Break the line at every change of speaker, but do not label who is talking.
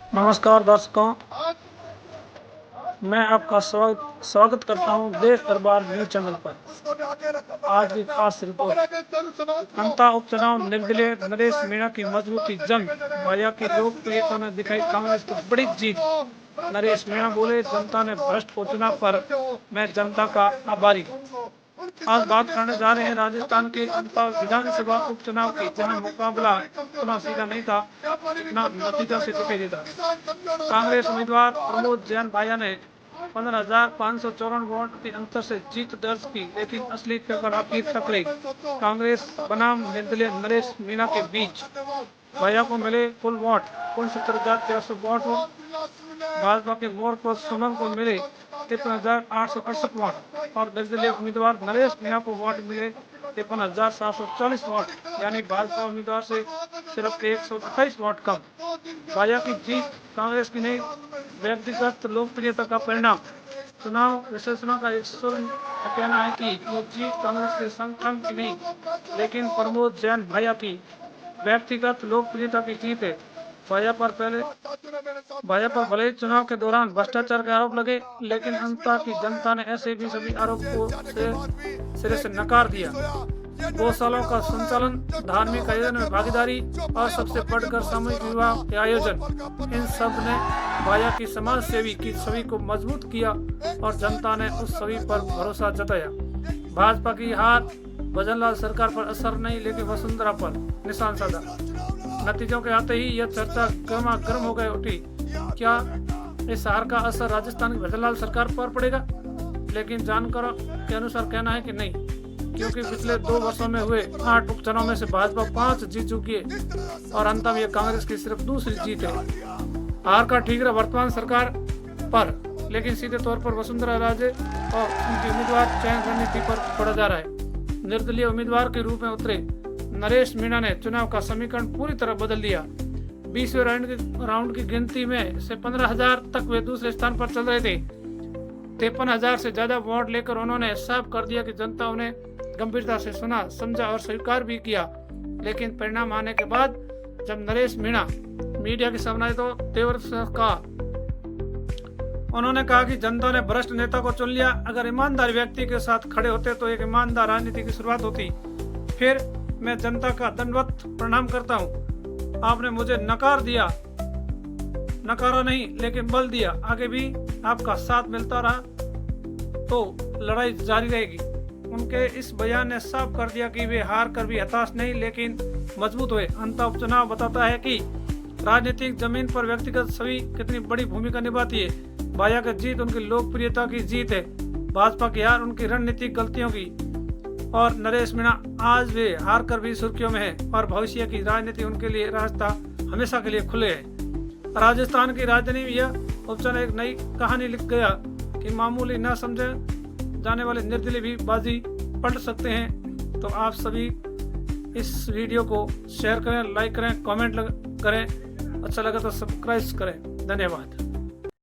नमस्कार दर्शकों, मैं आपका स्वागत करता हूं देश दरबार न्यूज चैनल पर। आज की खास रिपोर्ट। जनता उपचुनाव निर्दलीय नरेश मीणा की मजबूती जंग, भाजपा की लोकप्रियता में दिखाई कांग्रेस को बड़ी जीत। नरेश मीणा बोले, जनता ने भ्रष्ट को चुना पर मैं जनता का आभारी। आज बात करने जा रहे हैं राजस्थान के विधानसभा उपचुनाव की, जहां मुकाबला उतना सीधा नहीं था जितना नतीजा से दिखाई देता। कांग्रेस उम्मीदवार प्रमोद जैन भाया ने 15,554 वोट के अंतर से जीत दर्ज की, लेकिन असली टक्कर आखिर तक रही कांग्रेस बनाम निर्दलीय नरेश मीणा के बीच। भाया को मिले कुल वोट 69,300 वोट। भाजपा के मोर सुमन को मिले 53,868 वोट और निर्दलीय उम्मीदवार नरेश मीणा को वोट मिले 53,740 वोट, यानी भाजपा उम्मीदवार से सिर्फ 128 वोट कम। भाजपा की जीत कांग्रेस की नहीं, व्यक्तिगत लोकप्रियता का परिणाम। चुनाव विश्लेषणों का कहना है कि ये जीत कांग्रेस के संगठन की नहीं, लेकिन प्रमोद जैन भाया की व्यक्तिगत लोकप्रियता की जीत है। भाजपा पर भले ही चुनाव के दौरान भ्रष्टाचार के आरोप लगे, लेकिन अंततः की जनता ने ऐसे भी सभी आरोपों से सिरे से नकार दिया। गौशालाओं का संचालन, धार्मिक आयोजन में भागीदारी और सबसे बढ़कर सामूहिक विवाह के आयोजन, इन सब ने भाजपा की समाज सेवी की छवि को मजबूत किया और जनता ने उस छवि पर भरोसा जताया। भाजपा की हार भजनलाल सरकार पर असर नहीं, लेकिन वसुंधरा पर निशान साधा। नतीजों के आते ही यह चर्चा गर्म हो गई उठी। क्या इस हार का असर राजस्थान की भजनलाल सरकार पर पड़ेगा? लेकिन जानकारों के अनुसार कहना है कि नहीं, क्योंकि पिछले 2 वर्षों में हुए 8 उपचुनाव में से भाजपा 5 जीत चुकी है और अंत में यह कांग्रेस की सिर्फ दूसरी जीत है। हार का ठीकरा वर्तमान सरकार पर, लेकिन सीधे तौर पर वसुंधरा राजे और उनकी उम्मीदवार चयन रणनीति पर पड़ा जा रहा है। निर्दलीय उम्मीदवार के रूप में उतरे नरेश मीणा ने चुनाव का समीकरण पूरी तरह बदल दिया। 20वें राउंड की गिनती में से 15,000 तक वे दूसरे स्थान पर चल रहे थे। 53,000 से ज्यादा वोट लेकर उन्होंने साफ कर दिया कि जनता उन्हें गंभीरता से सुना, समझा और स्वीकार भी किया। लेकिन परिणाम आने के बाद जब नरेश मीणा मीडिया के सामने तो तेवर कहा, उन्होंने कहा कि जनता ने भ्रष्ट नेता को चुन लिया। अगर ईमानदार व्यक्ति के साथ खड़े होते तो एक ईमानदार राजनीति की शुरुआत होती। फिर मैं जनता का दंडवत प्रणाम करता हूं। आपने मुझे नकार दिया, नकारा नहीं लेकिन बल दिया। आगे भी आपका साथ मिलता रहा तो लड़ाई जारी रहेगी। उनके इस बयान ने साफ कर दिया कि वे हार कर भी हताश नहीं, लेकिन मजबूत हुए। अंततः उपचुनाव बताता है कि राजनीतिक जमीन पर व्यक्तिगत छवि कितनी बड़ी भूमिका निभाती है। भाजपा की जीत उनकी लोकप्रियता की जीत है, भाजपा की हार उनकी रणनीतिक गलतियों की। और नरेश मीणा आज वे हार कर भी सुर्खियों में है और भविष्य की राजनीति उनके लिए रास्ता हमेशा के लिए खुले है। राजस्थान की राजधानी में यह उपचुनाव एक नई कहानी लिख गया कि मामूली न समझे जाने वाले निर्दलीय भी बाजी पलट सकते हैं। तो आप सभी इस वीडियो को शेयर करें, लाइक करें, कमेंट करें, अच्छा लगा तो सब्सक्राइब करें। धन्यवाद।